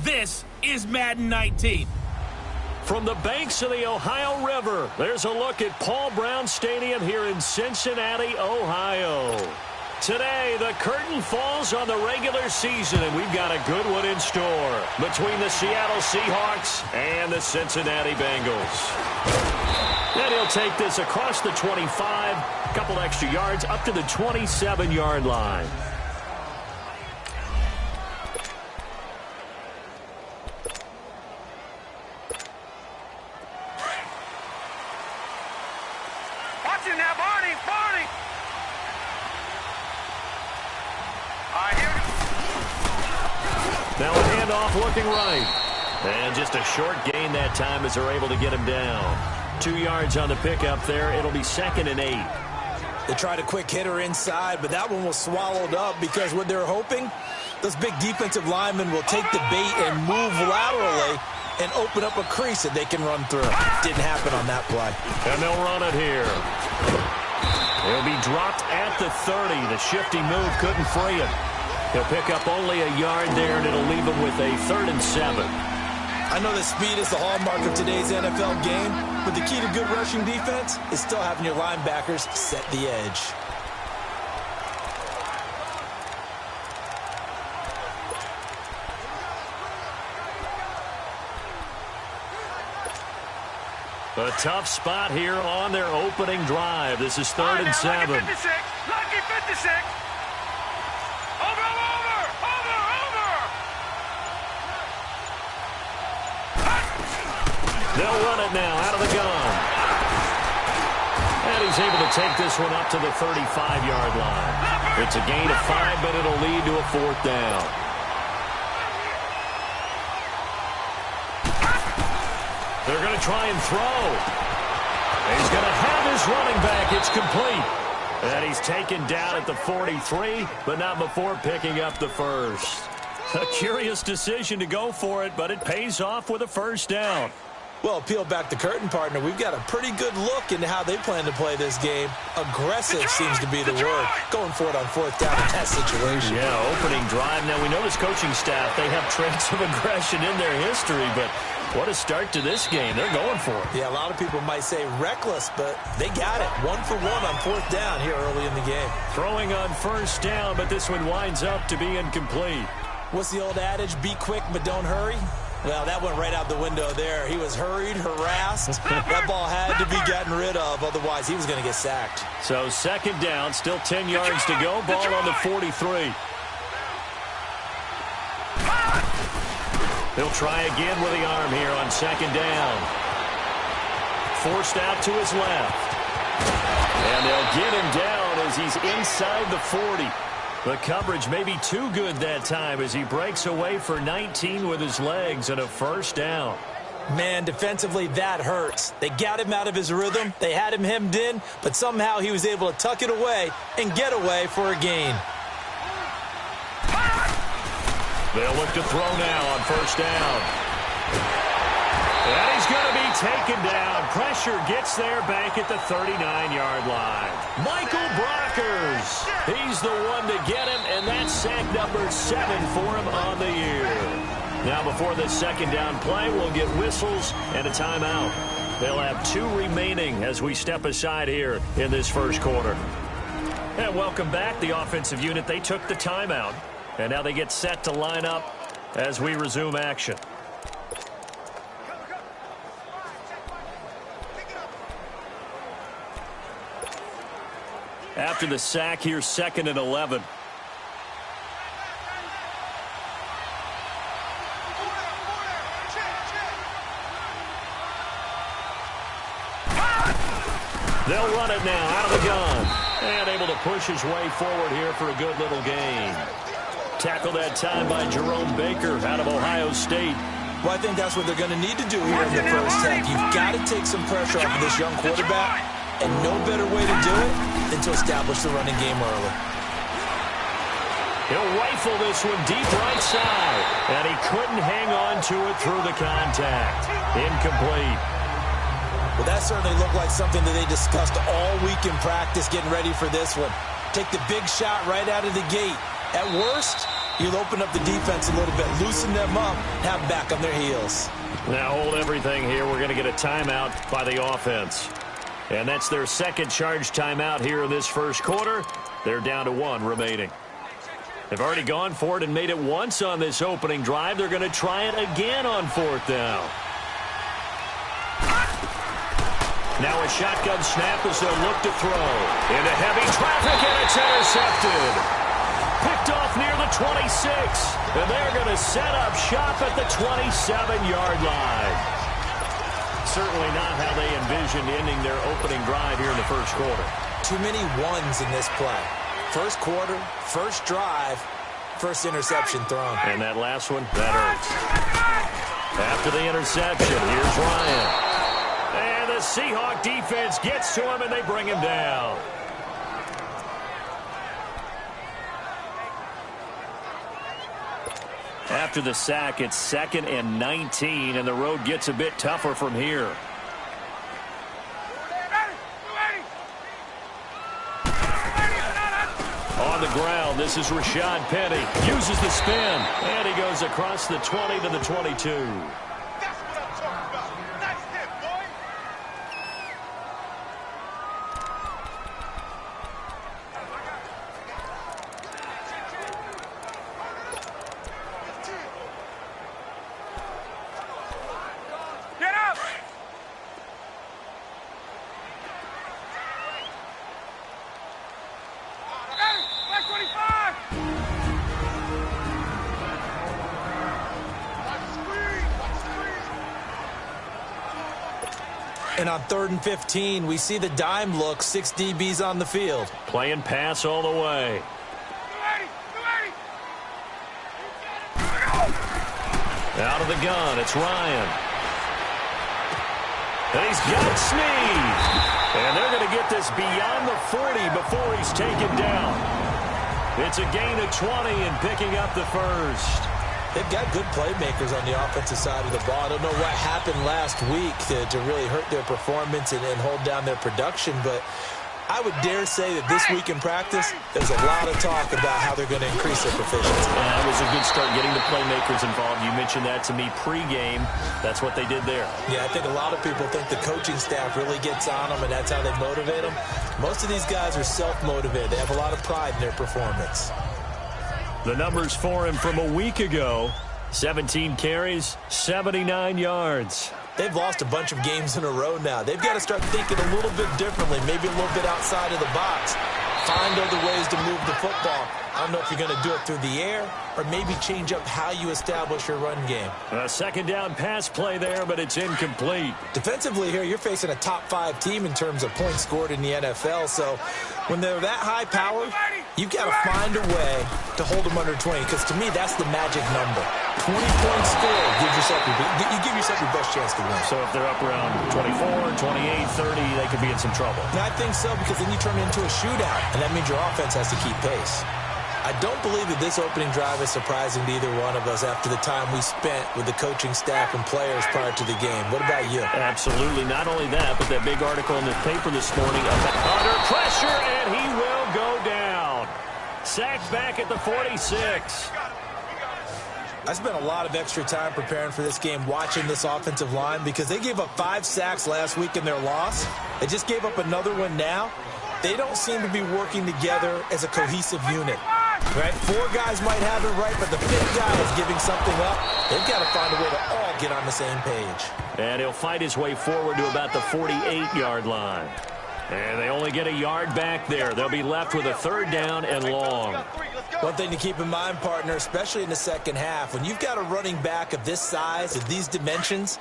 This is Madden 19. From the banks of the Ohio River, there's a look at Paul Brown Stadium here in Cincinnati, Ohio. Today, the curtain falls on the regular season, and we've got a good one in store between the Seattle Seahawks and the Cincinnati Bengals. And he'll take this across the 25, a couple extra yards up to the 27-yard line. Now a handoff looking right. And just a short gain that time as they're able to get him down. 2 yards on the pickup there. It'll be 2nd and 8. They tried a quick hitter inside, but that one was swallowed up because what they're hoping, those big defensive linemen will take the bait and move laterally and open up a crease that they can run through. Didn't happen on that play. And they'll run it here. He'll be dropped at the 30. The shifty move couldn't free him. He'll pick up only a yard there, and it'll leave him with a 3rd and 7. I know that speed is the hallmark of today's NFL game, but the key to good rushing defense is still having your linebackers set the edge. A tough spot here on their opening drive. This is 3rd and 7. Lucky 56. Lucky 56. Over. They'll run it now out of the gun. And he's able to take this one up to the 35-yard line. It's a gain of 5, but it'll lead to a 4th down. They're going to try and throw. He's going to have his running back. It's complete. And he's taken down at the 43, but not before picking up the first. A curious decision to go for it, but it pays off with a 1st down. Well, peel back the curtain, partner. We've got a pretty good look into how they plan to play this game. Aggressive seems to be the word. Going for it on 4th down in that situation. Yeah, opening drive. Now, we know this coaching staff, they have traits of aggression in their history, but what a start to this game. They're going for it. Yeah, a lot of people might say reckless, but they got it. 1 for 1 on 4th down here early in the game. Throwing on 1st down, but this one winds up to be incomplete. What's the old adage? Be quick, but don't hurry. Well, that went right out the window there. He was hurried, harassed. That ball had to be gotten rid of. Otherwise, he was going to get sacked. So 2nd down, still 10 yards to go. Ball on the 43. He'll try again with the arm here on 2nd down. Forced out to his left. And they'll get him down as he's inside the 40. The coverage may be too good that time as he breaks away for 19 with his legs and a 1st down. Man, defensively, that hurts. They got him out of his rhythm. They had him hemmed in, but somehow he was able to tuck it away and get away for a gain. They'll look to throw now on 1st down. And he's going to be taken down. Pressure gets there back at the 39-yard line. Michael Brockers. He's the one to get him, and that's sack number 7 for him on the year. Now, before this 2nd down play, we'll get whistles and a timeout. They'll have 2 remaining as we step aside here in this 1st quarter. And welcome back. The offensive unit, they took the timeout, and now they get set to line up as we resume action. After the sack, here's 2nd and 11. They'll run it now out of the gun. And able to push his way forward here for a good little gain. Tackled that time by Jerome Baker out of Ohio State. Well, I think that's what they're going to need to do here in the 1st half. You've got to take some pressure off of this young quarterback, and no better way to do it than to establish the running game early. He'll rifle this one deep right side, and he couldn't hang on to it through the contact. Incomplete. Well, that certainly looked like something that they discussed all week in practice getting ready for this one. Take the big shot right out of the gate. At worst, You'll open up the defense a little bit, loosen them up, have them back on their heels. Now hold everything here. We're going to get a timeout by the offense. And that's their second charge timeout here in this first quarter. They're down to 1 remaining. They've already gone for it and made it once on this opening drive. They're going to try it again on 4th down. Now a shotgun snap as they'll look to throw. Into heavy traffic, and it's intercepted. Picked off near the 26. And they're going to set up shop at the 27-yard line. Certainly not how they envisioned ending their opening drive here in the first quarter. Too many ones in this play. First quarter, first drive, first interception thrown. And that last one, that hurts. After the interception, here's Ryan. And the Seahawk defense gets to him, and they bring him down. After the sack, it's 2nd and 19, and the road gets a bit tougher from here. On the ground, this is Rashad Penny. Uses the spin, and he goes across the 20 to the 22. And on 3rd and 15, we see the dime look, 6 DBs on the field. Playing pass all the way. Out of the gun, it's Ryan. And he's got Snead. And they're going to get this beyond the 40 before he's taken down. It's a gain of 20 and picking up the first. They've got good playmakers on the offensive side of the ball. I don't know what happened last week to really hurt their performance and hold down their production, but I would dare say that this week in practice, there's a lot of talk about how they're going to increase their proficiency. That was a good start, getting the playmakers involved. You mentioned that to me pregame. That's what they did there. Yeah, I think a lot of people think the coaching staff really gets on them, and that's how they motivate them. Most of these guys are self-motivated. They have a lot of pride in their performance. The numbers for him from a week ago, 17 carries, 79 yards. They've lost a bunch of games in a row now. They've got to start thinking a little bit differently, maybe a little bit outside of the box. Find other ways to move the football. I don't know if you're going to do it through the air or maybe change up how you establish your run game. A 2nd down pass play there, but it's incomplete. Defensively here, you're facing a top 5 team in terms of points scored in the NFL. So when they're that high powered, you've got to find a way to hold them under 20, because to me, that's the magic number. 20 points scored, you give yourself your best chance to win. So if they're up around 24, 28, 30, they could be in some trouble. I think so, because then you turn it into a shootout, and that means your offense has to keep pace. I don't believe that this opening drive is surprising to either one of us after the time we spent with the coaching staff and players prior to the game. What about you? Absolutely. Not only that, but that big article in the paper this morning about under pressure, and he will go down. Sacked back at the 46. I spent a lot of extra time preparing for this game, watching this offensive line, because they gave up 5 sacks last week in their loss. They just gave up another one now. They don't seem to be working together as a cohesive unit. Right? 4 guys might have it right, but the 5th guy is giving something up. They've got to find a way to all get on the same page. And he'll fight his way forward to about the 48-yard line. And they only get a yard back there. They'll be left with a 3rd down and long. One thing to keep in mind, partner, especially in the second half, when you've got a running back of this size, of these dimensions,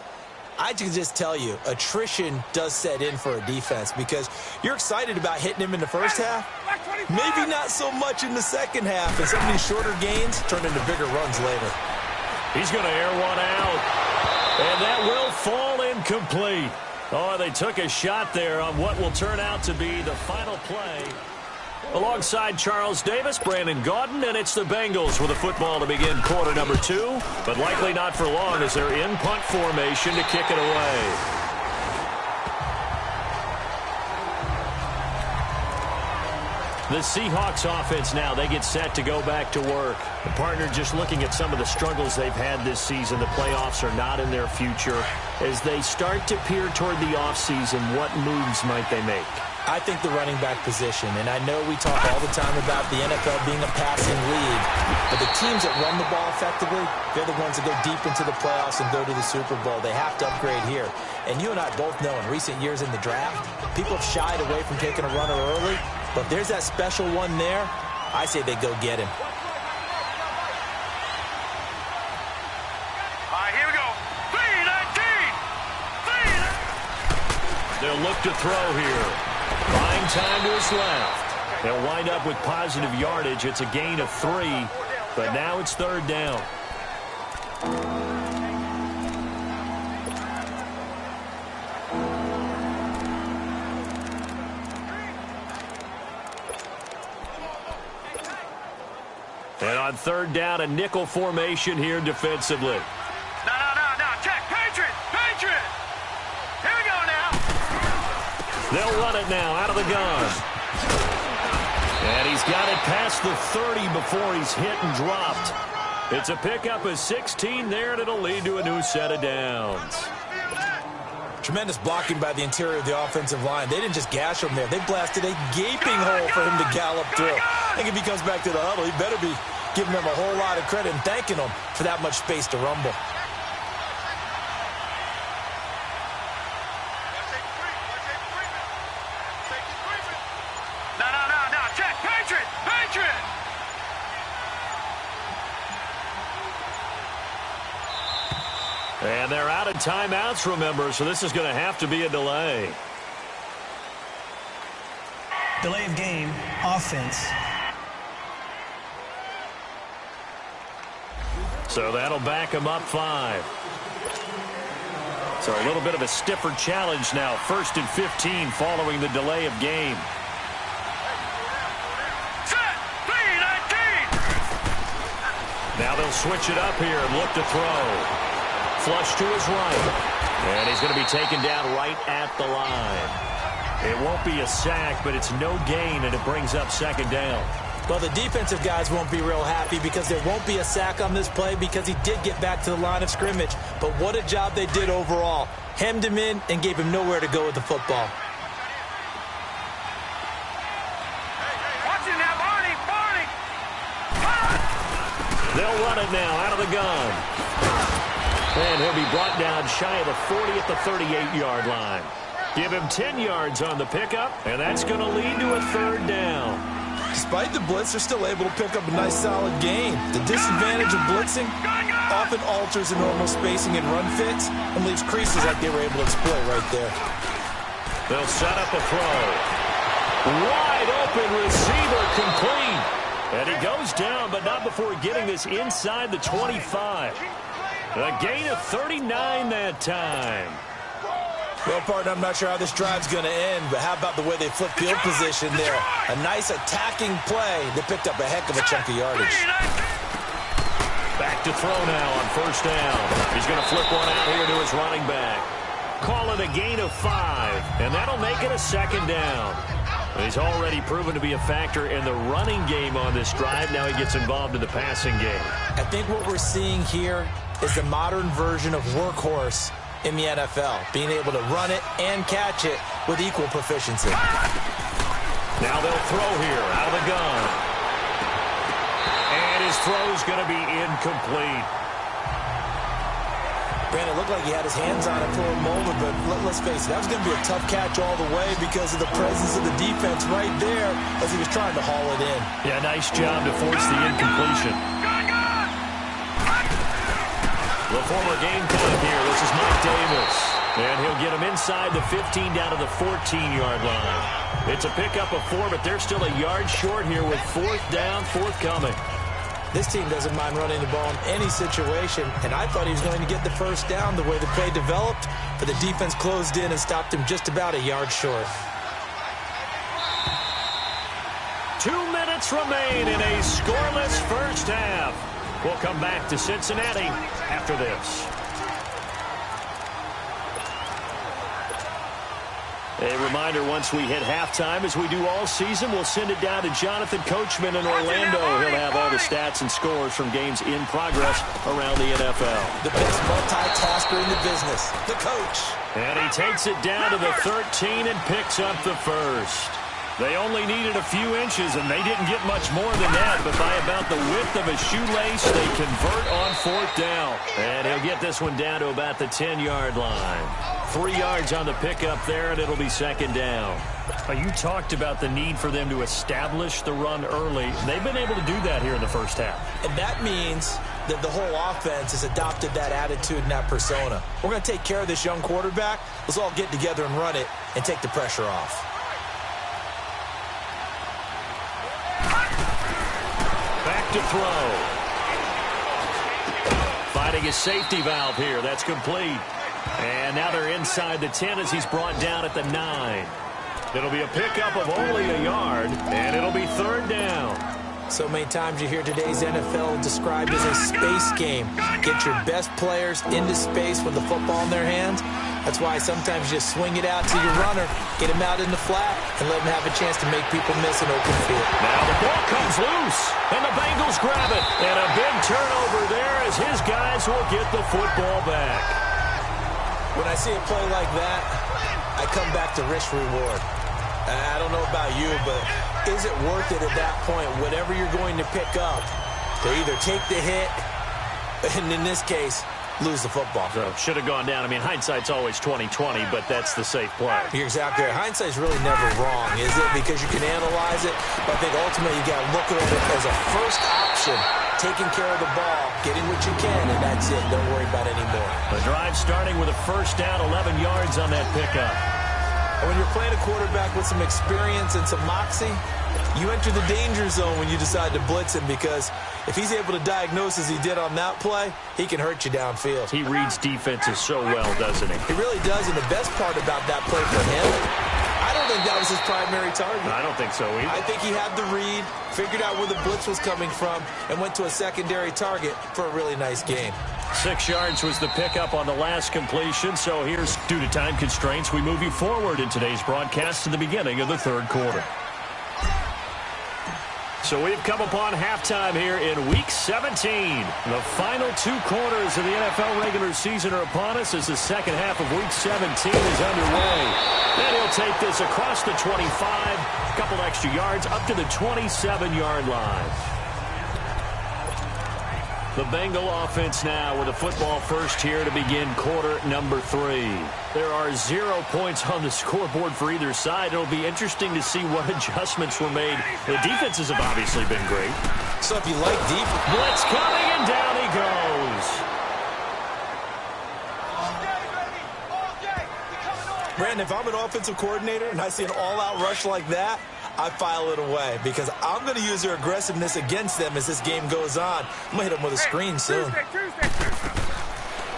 I can just tell you, attrition does set in for a defense, because you're excited about hitting him in the first half. Maybe not so much in the second half, and some of these shorter gains turn into bigger runs later. He's going to air one out, and that will fall incomplete. Oh, they took a shot there on what will turn out to be the final play. Alongside Charles Davis, Brandon Gaudin, and it's the Bengals with a football to begin quarter number 2, but likely not for long as they're in punt formation to kick it away. The Seahawks offense now, they get set to go back to work. The partner just looking at some of the struggles they've had this season. The playoffs are not in their future. As they start to peer toward the offseason, what moves might they make? I think the running back position, and I know we talk all the time about the NFL being a passing league, but the teams that run the ball effectively, they're the ones that go deep into the playoffs and go to the Super Bowl. They have to upgrade here. And you and I both know in recent years in the draft, people have shied away from taking a runner early, but if there's that special one there, I say they go get him. All right, here we go. 3-19. They'll look to throw here. Buying time to his left. They'll wind up with positive yardage. It's a gain of 3, but now it's third down. And on third down, a nickel formation here defensively. No. Check. Patriot. Here we go now. They'll run it now out of the gun. And he's got it past the 30 before he's hit and dropped. It's a pickup of 16 there, and it'll lead to a new set of downs. Tremendous blocking by the interior of the offensive line. They didn't just gash him there. They blasted a gaping hole for him to gallop through. I think if he comes back to the huddle, he better be giving them a whole lot of credit and thanking them for that much space to rumble. No. Check. Patriot. And they're out of timeouts, remember, so this is going to have to be a delay. Delay of game, offense. So that'll back him up 5. So a little bit of a stiffer challenge now. 1st and 15 following the delay of game. Set. 3-19. Now they'll switch it up here and look to throw. Flush to his right. And he's going to be taken down right at the line. It won't be a sack, but it's no gain, and it brings up second down. Well, the defensive guys won't be real happy because there won't be a sack on this play because he did get back to the line of scrimmage. But what a job they did overall. Hemmed him in and gave him nowhere to go with the football. Watch it now, Barney. They'll run it now out of the gun. And he'll be brought down shy of the 40 at the 38-yard line. Give him 10 yards on the pickup, and that's going to lead to a third down. Despite the blitz, they're still able to pick up a nice, solid gain. The disadvantage of blitzing often alters the normal spacing and run fits and leaves creases like they were able to exploit right there. They'll set up a throw. Wide open receiver complete. And he goes down, but not before getting this inside the 25. A gain of 39 that time. Well, partner, I'm not sure how this drive's going to end, but how about the way they flip field position there? A nice attacking play. They picked up a heck of a chunk of yardage. Back to throw now on first down. He's going to flip one out here to his running back. Call it a gain of 5, and that'll make it a second down. He's already proven to be a factor in the running game on this drive. Now he gets involved in the passing game. I think what we're seeing here is the modern version of workhorse in the NFL, being able to run it and catch it with equal proficiency. Now they'll throw here out of the gun. And his throw's going to be incomplete. Brandon, it looked like he had his hands on it for a moment, but let's face it, that was going to be a tough catch all the way because of the presence of the defense right there as he was trying to haul it in. Yeah, nice job to force the incompletion. The former Gamecock here. This is Mike Davis. And he'll get him inside the 15 down to the 14-yard line. It's a pickup of 4, but they're still a yard short here with 4th down forthcoming. This team doesn't mind running the ball in any situation, and I thought he was going to get the first down the way the play developed, but the defense closed in and stopped him just about a yard short. 2 minutes remain in a scoreless first half. We'll come back to Cincinnati after this. A reminder, once we hit halftime, as we do all season, we'll send it down to Jonathan Coachman in Orlando. He'll have all the stats and scores from games in progress around the NFL. The best multitasker in the business, the coach. And he takes it down to the 13 and picks up the first. They only needed a few inches, and they didn't get much more than that, but by about the width of a shoelace, they convert on fourth down. And he'll get this one down to about the 10-yard line. 3 yards on the pickup there, and it'll be second down. You talked about the need for them to establish the run early. They've been able to do that here in the first half. And that means that the whole offense has adopted that attitude and that persona. We're going to take care of this young quarterback. Let's all get together and run it and take the pressure off. Back to throw. Finding a safety valve here. That's complete. And now they're inside the 10 as he's brought down at the 9. It'll be a pickup of only a yard, and it'll be third down. So many times you hear today's NFL described as a space game. Get your best players into space with the football in their hands. That's why sometimes you just swing it out to your runner, get him out in the flat, and let him have a chance to make people miss an open field. Now the ball comes loose, and the Bengals grab it. And a big turnover there as his guys will get the football back. When I see a play like that, I come back to risk-reward. I don't know about you, but is it worth it at that point, whatever you're going to pick up, to either take the hit, and in this case, lose the football? So should have gone down. I mean, hindsight's always 20/20, but that's the safe play. You're exactly right. Hindsight's really never wrong, is it? Because you can analyze it, but I think ultimately you got to look at it as a first option, taking care of the ball, getting what you can, and that's it. Don't worry about any more. The drive starting with a first down, 11 yards on that pickup. And when you're playing a quarterback with some experience and some moxie, you enter the danger zone when you decide to blitz him, because if he's able to diagnose as he did on that play, he can hurt you downfield. He reads defenses so well, doesn't he? He really does, and the best part about that play for him, I don't think that was his primary target. I don't think so either. I think he had the read, figured out where the blitz was coming from, and went to a secondary target for a really nice game. 6 yards was the pickup on the last completion, so here's, due to time constraints, we move you forward in today's broadcast to the beginning of the third quarter. So we've come upon halftime here in Week 17. The final 2 quarters of the NFL regular season are upon us as the second half of Week 17 is underway. And he'll take this across the 25, a couple extra yards, up to the 27-yard line. The Bengal offense now with a football first here to begin quarter number 3. There are 0 points on the scoreboard for either side. It'll be interesting to see what adjustments were made. The defenses have obviously been great. So if you like deep, blitz coming, and down he goes. Brandon, if I'm an offensive coordinator and I see an all-out rush like that, I file it away, because I'm going to use their aggressiveness against them as this game goes on. I'm going to hit them with a screen soon.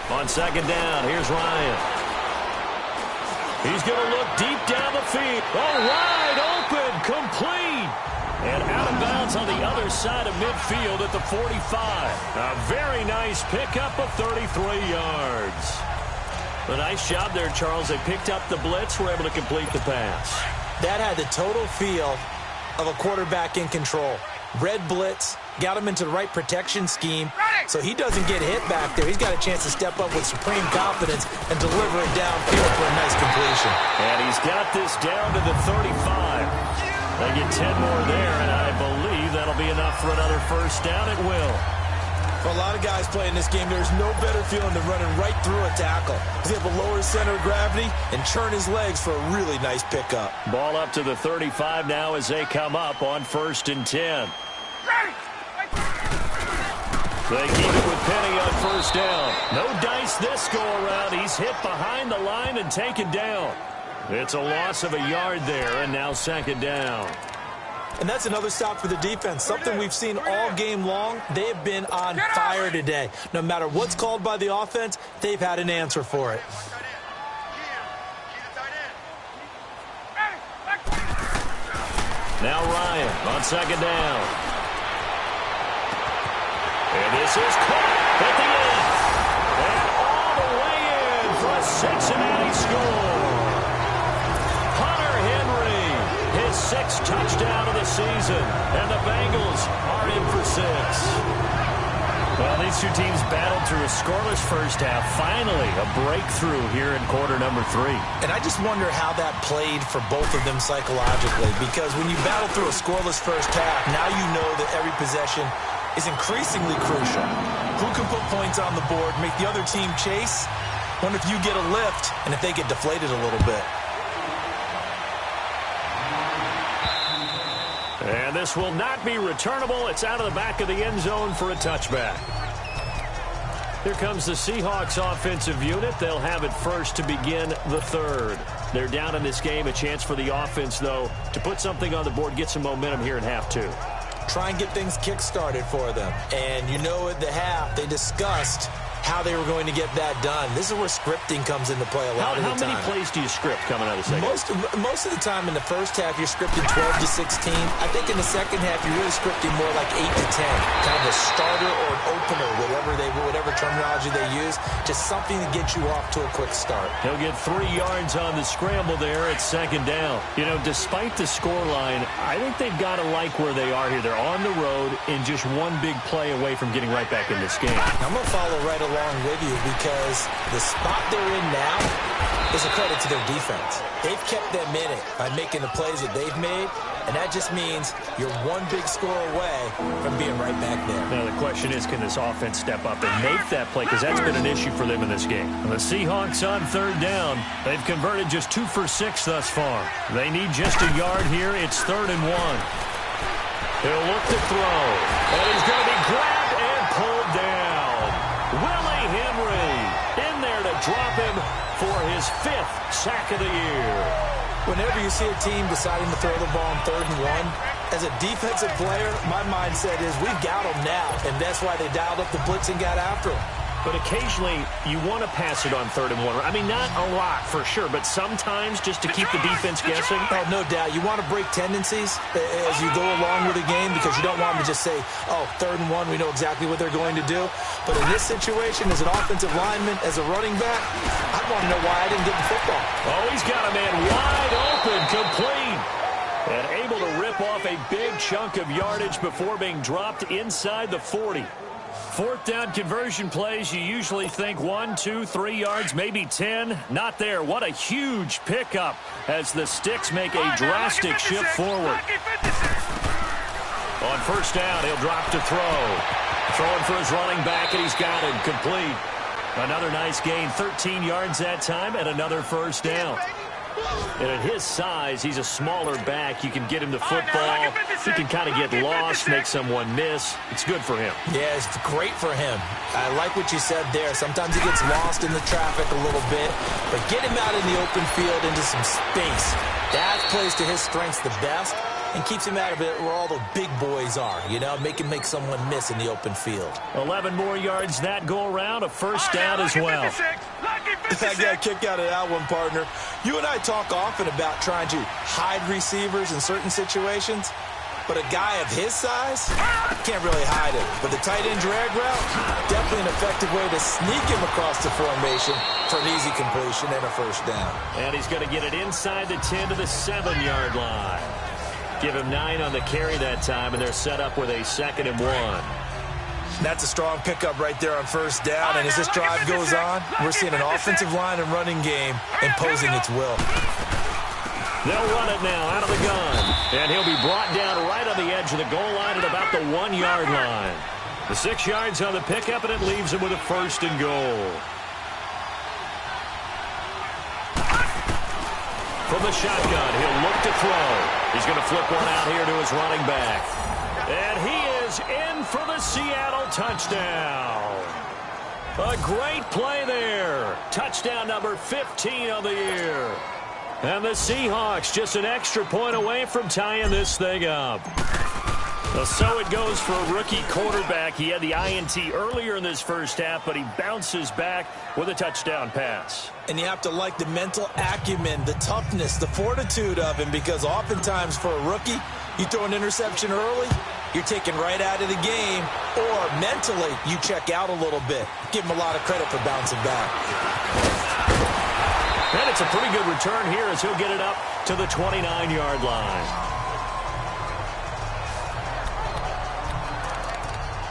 On second down, here's Ryan. He's going to look deep down the field. Oh, wide open, complete. And out of bounds on the other side of midfield at the 45. A very nice pickup of 33 yards. A nice job there, Charles. They picked up the blitz, were able to complete the pass. That had the total feel of a quarterback in control. Red blitz, got him into the right protection scheme, so he doesn't get hit back there. He's got a chance to step up with supreme confidence and deliver it downfield for a nice completion. And he's got this down to the 35. They get 10 more there, and I believe that'll be enough for another first down. It will. For a lot of guys playing this game, there's no better feeling than running right through a tackle. He's able to lower his center of gravity and churn his legs for a really nice pickup. Ball up to the 35 now as they come up on 1st and 10. They keep it with Penny on first down. No dice this go-around. He's hit behind the line and taken down. It's a loss of a yard there, and now second down. And that's another stop for the defense, something we've seen all game long. They have been on fire today. No matter what's called by the offense, they've had an answer for it. Now Ryan on second down. And this is caught at the end. And all the way in for a Cincinnati score. his 6th touchdown of the season, and the Bengals are in for 6. Well, these two teams battled through a scoreless first half. Finally, a breakthrough here in quarter number 3. And I just wonder how that played for both of them psychologically, because when you battle through a scoreless first half, now you know that every possession is increasingly crucial. Who can put points on the board, make the other team chase? Wonder if you get a lift and if they get deflated a little bit. And this will not be returnable. It's out of the back of the end zone for a touchback. Here comes the Seahawks offensive unit. They'll have it first to begin the 3rd. They're down in this game. A chance for the offense, though, to put something on the board, get some momentum here in half 2. Try and get things kick-started for them. And you know at the half, they discussed how they were going to get that done. This is where scripting comes into play a lot of the time. How many plays do you script coming out of the second? Most of the time in the first half, you're scripting 12 to 16. I think in the second half, you're really scripting more like 8 to 10. Kind of a starter or an opener, whatever terminology they use. Just something to get you off to a quick start. He'll get 3 yards on the scramble there at 2nd down. You know, despite the scoreline, I think they've got to like where they are here. They're on the road and just one big play away from getting right back in this game. I'm going to follow right along with you because the spot they're in now is a credit to their defense. They've kept them in it by making the plays that they've made, and that just means you're one big score away from being right back there. Now the question is, can this offense step up and make that play? Because that's been an issue for them in this game. And the Seahawks on 3rd down. They've converted just 2 for 6 thus far. They need just a yard here. It's 3rd and 1. He'll look to throw, and he's going to be grabbed and pulled down. Willie Henry in there to drop him for his 5th sack of the year. Whenever you see a team deciding to throw the ball on 3rd and 1, as a defensive player, my mindset is we've got them now, and that's why they dialed up the blitz and got after them. But occasionally, you want to pass it on 3rd and 1. I mean, not a lot for sure, but sometimes just to keep the defense guessing. Oh, no doubt. You want to break tendencies as you go along with the game because you don't want them to just say, oh, 3rd and 1, we know exactly what they're going to do. But in this situation, as an offensive lineman, as a running back, I want to know why I didn't get the football. Oh, he's got a man wide open, complete. And able to rip off a big chunk of yardage before being dropped inside the 40. 4th down conversion plays, you usually think 1, 2, 3 yards, maybe 10. Not there. What a huge pickup as the Sticks make a drastic shift forward. On 1st down, he'll drop to throw. Throwing for his running back, and he's got him complete. Another nice gain, 13 yards that time, and another 1st down. And at his size, he's a smaller back. You can get him the football. He can kind of get lost, make someone miss. It's good for him. Yeah, it's great for him. I like what you said there. Sometimes he gets lost in the traffic a little bit, but get him out in the open field into some space. That plays to his strengths the best and keeps him out of it where all the big boys are, you know, make someone miss in the open field. 11 more yards that go around, a 1st down as well. I got a kick out of that one, partner. You and I talk often about trying to hide receivers in certain situations, but a guy of his size can't really hide him. But the tight end drag route, definitely an effective way to sneak him across the formation for an easy completion and a 1st down. And he's going to get it inside the 10 to the 7-yard line. Give him 9 on the carry that time, and they're set up with a 2nd and 1. That's a strong pickup right there on 1st down, and as this drive goes on, we're seeing an offensive line and running game imposing its will. They'll run it now out of the gun, and he'll be brought down right on the edge of the goal line at about the 1-yard line. The 6 yards on the pickup, and it leaves him with a 1st and goal. From the shotgun, he'll look to throw. He's going to flip one out here to his running back. And he is in for the Seattle touchdown. A great play there. Touchdown number 15 of the year. And the Seahawks just an extra point away from tying this thing up. So it goes for a rookie quarterback. He had the INT earlier in this 1st half, but he bounces back with a touchdown pass. And you have to like the mental acumen, the toughness, the fortitude of him, because oftentimes for a rookie, you throw an interception early, you're taken right out of the game, or mentally you check out a little bit. Give him a lot of credit for bouncing back. And it's a pretty good return here as he'll get it up to the 29-yard line.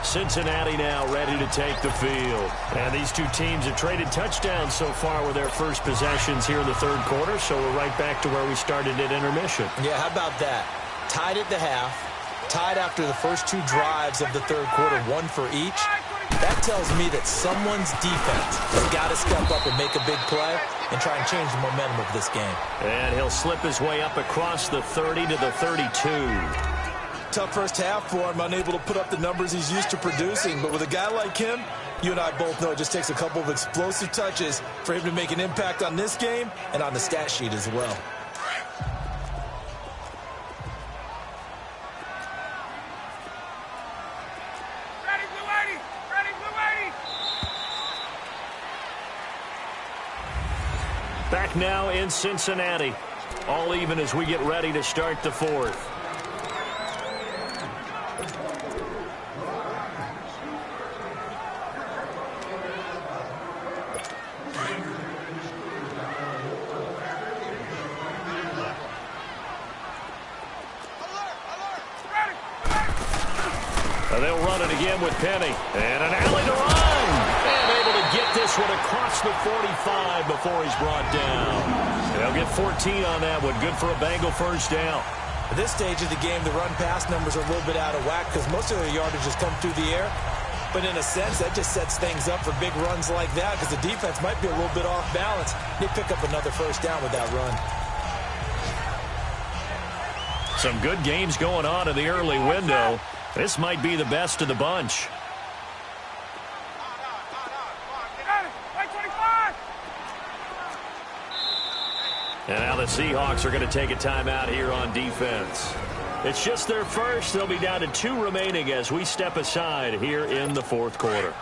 Cincinnati now ready to take the field. And these two teams have traded touchdowns so far with their first possessions here in the third quarter, so we're right back to where we started at intermission. Yeah, how about that? Tied at the half, tied after the first two drives of the third quarter, one for each. That tells me that someone's defense has got to step up and make a big play and try and change the momentum of this game. And he'll slip his way up across the 30 to the 32. Tough first half for him, unable to put up the numbers he's used to producing. But with a guy like him, you and I both know it just takes a couple of explosive touches for him to make an impact on this game and on the stat sheet as well. Ready, Blue 80! Ready, Blue 80! Back now in Cincinnati. All even as we get ready to start the fourth. They'll run it again with Penny. And an alley to run. And able to get this one across the 45 before he's brought down. And they'll get 14 on that one. Good for a Bengal first down. At this stage of the game, the run-pass numbers are a little bit out of whack because most of their yardage has come through the air. But in a sense, that just sets things up for big runs like that because the defense might be a little bit off balance. They pick up another first down with that run. Some good games going on in the early window. This might be the best of the bunch. And now the Seahawks are going to take a timeout here on defense. It's just their first. They'll be down to 2 remaining as we step aside here in the fourth quarter.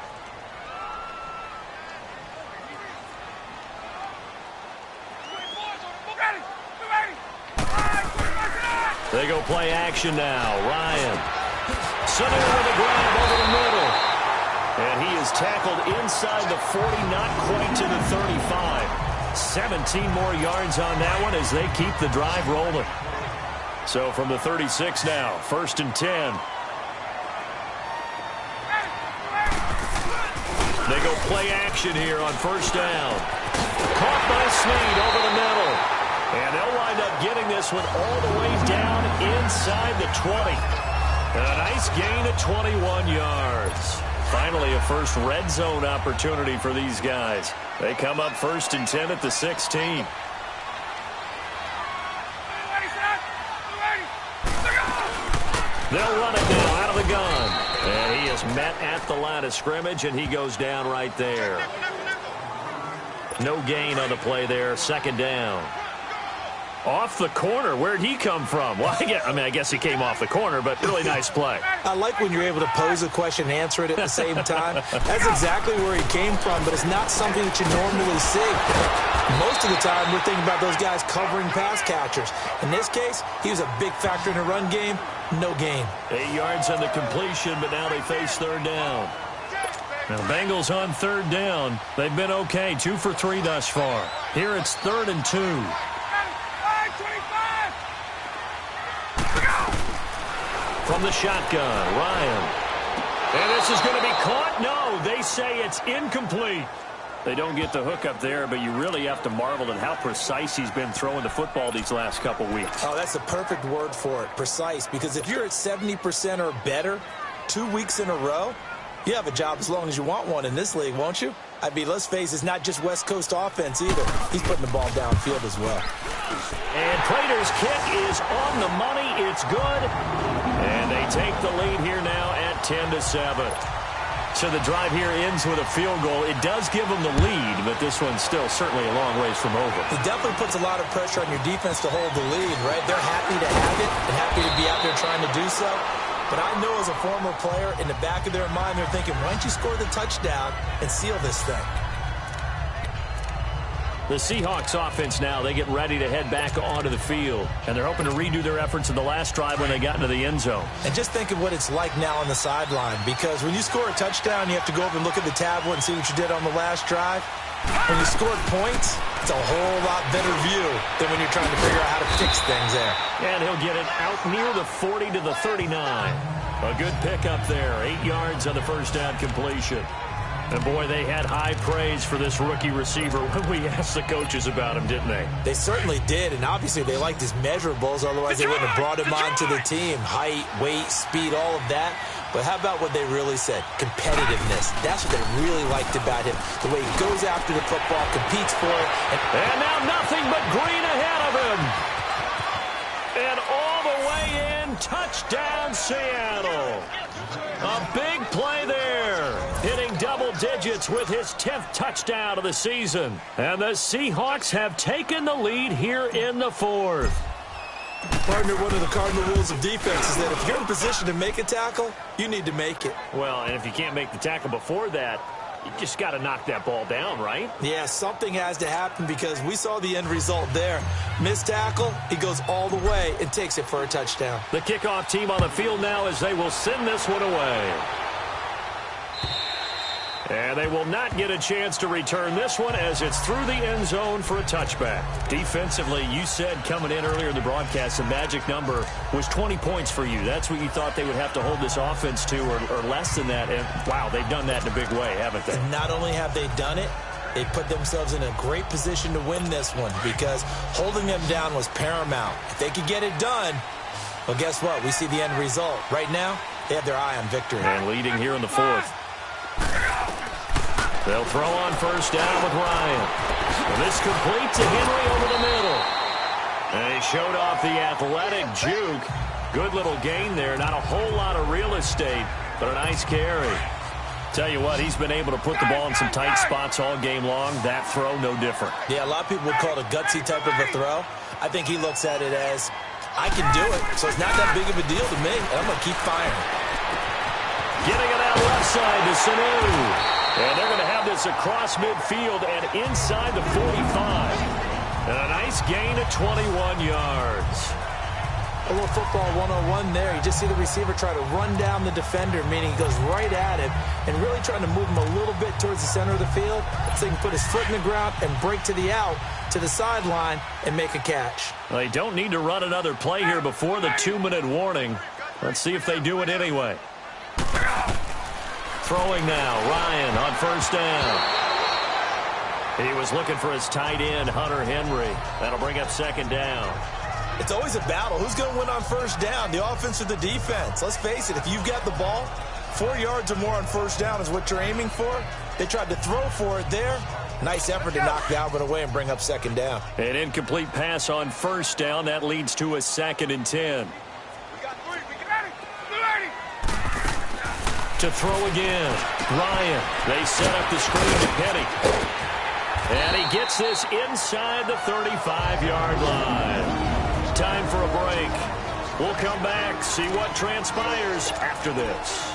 They go play action now. Ryan. Sitting over the ground over the middle. And he is tackled inside the 40, not quite to the 35. 17 more yards on that one as they keep the drive rolling. So from the 36 now, 1st and 10. They go play action here on first down. Caught by Snead over the middle. And they'll wind up getting this one all the way down inside the 20. And a nice gain of 21 yards. Finally, a first red zone opportunity for these guys. They come up 1st and 10 at the 16. They'll run it now out of the gun. And he is met at the line of scrimmage, and he goes down right there. No gain on the play there. 2nd down. Off the corner. Where'd he come from? Well, I guess he came off the corner, but really nice play. I like when you're able to pose a question and answer it at the same time. That's exactly where he came from, but it's not something that you normally see. Most of the time, we're thinking about those guys covering pass catchers. In this case, he was a big factor in the run game. No gain. 8 yards on the completion, but now they face 3rd down. Now, Bengals on 3rd down. They've been okay. 2 for 3 thus far. Here it's 3rd and 2. From the shotgun, Ryan. And this is going to be caught. No, they say it's incomplete. They don't get the hook up there, but you really have to marvel at how precise he's been throwing the football these last couple weeks. Oh, that's the perfect word for it, precise. Because if you're at 70% or better 2 weeks in a row, you have a job as long as you want one in this league, won't you? I mean, let's face it, it's not just West Coast offense either. He's putting the ball downfield as well. And Prater's kick is on the money. It's good. And they take the lead here now at 10-7. So the drive here ends with a field goal. It does give them the lead, but this one's still certainly a long ways from over. It definitely puts a lot of pressure on your defense to hold the lead, right? They're happy to have it and happy to be out there trying to do so. But I know as a former player, in the back of their mind, they're thinking, why don't you score the touchdown and seal this thing? The Seahawks offense now, they get ready to head back onto the field. And they're hoping to redo their efforts in the last drive when they got into the end zone. And just think of what it's like now on the sideline. Because when you score a touchdown, you have to go over and look at the tablet and see what you did on the last drive. When you score points, it's a whole lot better view than when you're trying to figure out how to fix things there. And he'll get it out near the 40 to the 39. A good pickup there. 8 yards on the first down completion. And, boy, they had high praise for this rookie receiver when we asked the coaches about him, didn't they? They certainly did, and obviously they liked his measurables. Otherwise, they wouldn't have brought him onto the team. Height, weight, speed, all of that. But how about what they really said? Competitiveness. That's what they really liked about him. The way he goes after the football, competes for it. And now nothing but green ahead of him. And all the way in, touchdown Seattle. A big play there, hitting double digits with his 10th touchdown of the season. And the Seahawks have taken the lead here in the fourth. Partner, one of the cardinal rules of defense is that if you're in position to make a tackle, you need to make it. Well, and if you can't make the tackle before that, you just got to knock that ball down, right? Yeah, something has to happen because we saw the end result there. Missed tackle, he goes all the way and takes it for a touchdown. The kickoff team on the field now as they will send this one away. And they will not get a chance to return this one as it's through the end zone for a touchback. Defensively, you said coming in earlier in the broadcast, the magic number was 20 points for you. That's what you thought they would have to hold this offense to or less than that. And, wow, they've done that in a big way, haven't they? Not only have they done it, they put themselves in a great position to win this one because holding them down was paramount. If they could get it done, well, guess what? We see the end result. Right now, they have their eye on victory. And leading here in the fourth. They'll throw on first down with Ryan. And this complete to Henry over the middle. And he showed off the athletic juke. Good little gain there. Not a whole lot of real estate, but a nice carry. Tell you what, he's been able to put the ball in some tight spots all game long. That throw, no different. Yeah, a lot of people would call it a gutsy type of a throw. I think he looks at it as, I can do it, so it's not that big of a deal to me, and I'm going to keep firing. Getting it out left side to Sanu. And they're going to have this across midfield and inside the 45. And a nice gain of 21 yards. A little football 101 there. You just see the receiver try to run down the defender, meaning he goes right at him and really trying to move him a little bit towards the center of the field so he can put his foot in the ground and break to the out, to the sideline, and make a catch. Well, they don't need to run another play here before the 2-minute warning. Let's see if they do it anyway. Throwing now, Ryan on first down. He was looking for his tight end, Hunter Henry. That'll bring up second down. It's always a battle. Who's going to win on first down, the offense or the defense? Let's face it, if you've got the ball, 4 yards or more on first down is what you're aiming for. They tried to throw for it there. Nice effort to knock Dalvin away and bring up second down. An incomplete pass on first down. That leads to a 2nd and 10. To throw again. Ryan. They set up the screen to Penny. And he gets this inside the 35-yard line. Time for a break. We'll come back, see what transpires after this.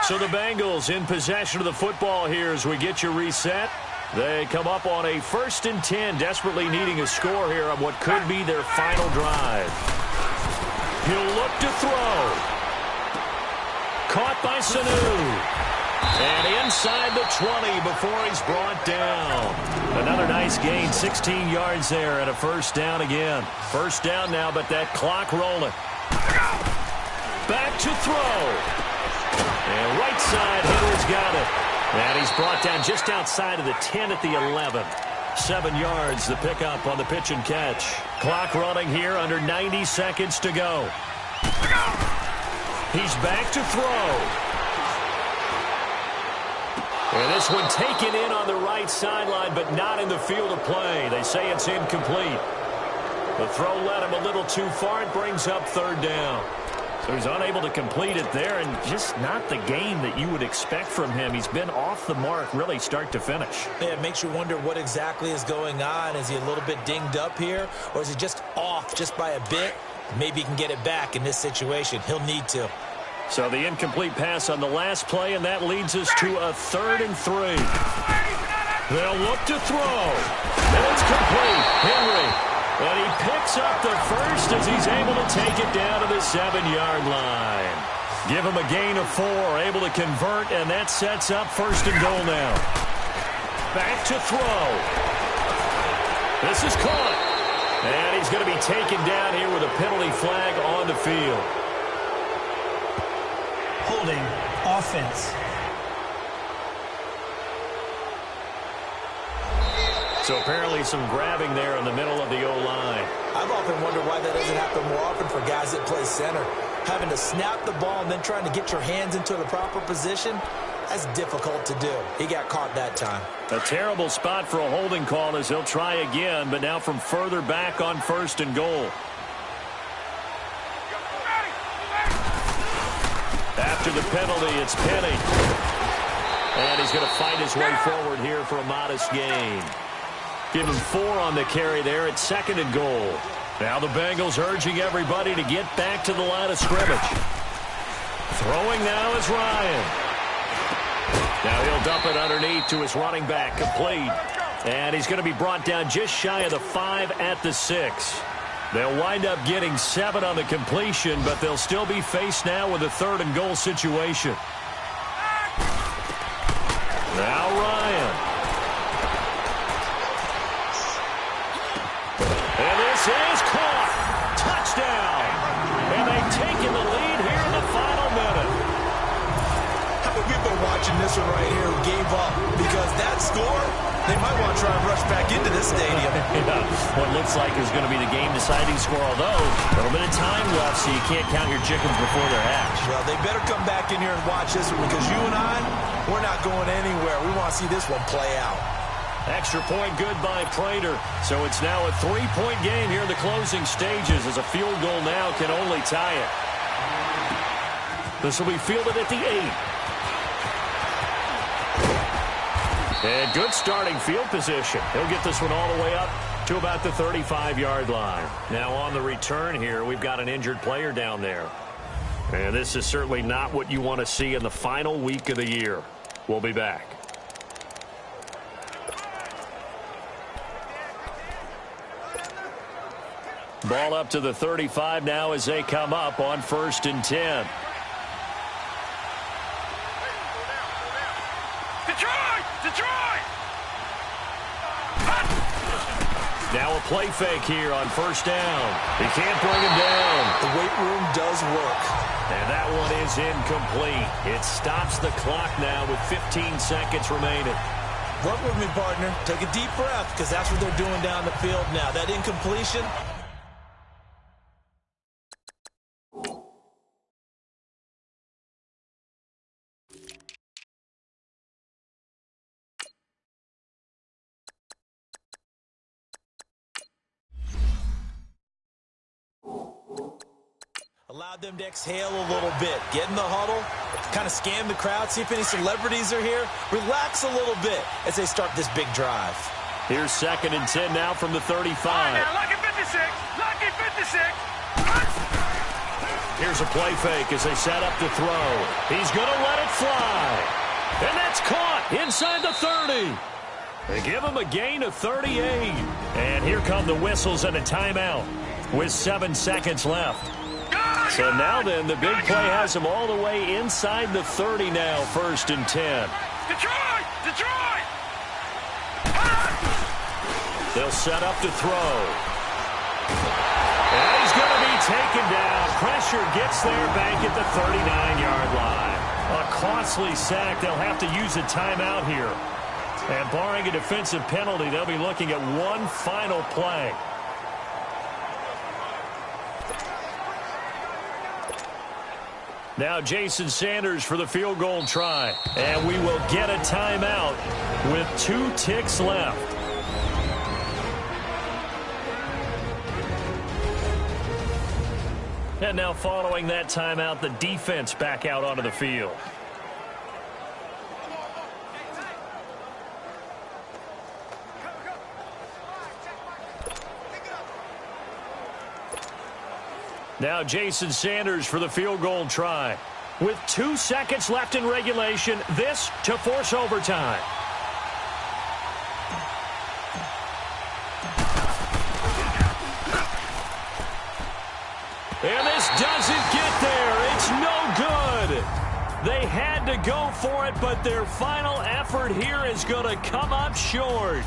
So the Bengals in possession of the football here as we get you reset. They come up on a 1st and 10, desperately needing a score here on what could be their final drive. He'll look to throw. Caught by Sanu. And inside the 20 before he's brought down. Another nice gain, 16 yards there and a 1st down again. 1st down now, but that clock rolling. Back to throw. And right side, Henry's got it. And he's brought down just outside of the 10 at the 11. 7 yards, the pickup on the pitch and catch. Clock running here, under 90 seconds to go. He's back to throw. And this one taken in on the right sideline, but not in the field of play. They say it's incomplete. The throw led him a little too far. It brings up 3rd down. So he's unable to complete it there, and just not the game that you would expect from him. He's been off the mark really start to finish. Yeah, it makes you wonder what exactly is going on. Is he a little bit dinged up here, or is he just off just by a bit? Maybe he can get it back in this situation. He'll need to. So the incomplete pass on the last play, and that leads us to a 3rd and 3. They'll look to throw. And it's complete. Henry. And he picks up the 1st as he's able to take it down to the 7-yard line. Give him a gain of 4, able to convert, and that sets up 1st and goal now. Back to throw. This is caught. And he's going to be taken down here with a penalty flag on the field. Holding offense. So apparently some grabbing there in the middle of the O-line. I've often wondered why that doesn't happen more often for guys that play center. Having to snap the ball and then trying to get your hands into the proper position, that's difficult to do. He got caught that time. A terrible spot for a holding call as he'll try again, but now from further back on 1st and goal. After the penalty, it's Penny. And he's going to fight his way forward here for a modest gain. Give him 4 on the carry there at 2nd and goal. Now the Bengals urging everybody to get back to the line of scrimmage. Throwing now is Ryan. Now he'll dump it underneath to his running back, complete. And he's going to be brought down just shy of the 5 at the 6. They'll wind up getting 7 on the completion, but they'll still be faced now with a 3rd and goal situation. Now Ryan. And this is caught. Touchdown. And they've taken the lead here in the final minute. How many people are watching this one right here who gave up? Because that score, they might want to try and rush back into this stadium. Yeah, what looks like is going to be the game-deciding score, although a little bit of time left, so you can't count your chickens before they're hatched. Well, they better come back in here and watch this one, because you and I, we're not going anywhere. We want to see this one play out. Extra point good by Prater. So it's now a 3-point game here in the closing stages, as a field goal now can only tie it. This will be fielded at the 8. And good starting field position. He'll get this one all the way up to about the 35-yard line. Now on the return here, we've got an injured player down there. And this is certainly not what you want to see in the final week of the year. We'll be back. Ball up to the 35 now as they come up on 1st and 10. Detroit! Now a play fake here on 1st down. He can't bring him down. The weight room does work. And that one is incomplete. It stops the clock now with 15 seconds remaining. Work with me, partner. Take a deep breath, because that's what they're doing down the field now. That incompletion. Allowed them to exhale a little bit. Get in the huddle, kind of scan the crowd, see if any celebrities are here. Relax a little bit as they start this big drive. Here's 2nd and 10 now from the 35. Now, lucky 56. Lucky 56. Here's a play fake as they set up to throw. He's going to let it fly. And that's caught inside the 30. They give him a gain of 38. And here come the whistles and a timeout with 7 seconds left. So now then, the big play has him all the way inside the 30 now, 1st and 10. Detroit! Detroit! They'll set up to throw. And he's going to be taken down. Pressure gets there back at the 39-yard line. A costly sack. They'll have to use a timeout here. And barring a defensive penalty, they'll be looking at one final play. Now Jason Sanders for the field goal try. And we will get a timeout with 2 ticks left. And now following that timeout, the defense back out onto the field. Now Jason Sanders for the field goal try. With 2 seconds left in regulation, this to force overtime. And this doesn't get there. It's no good. They had to go for it, but their final effort here is going to come up short.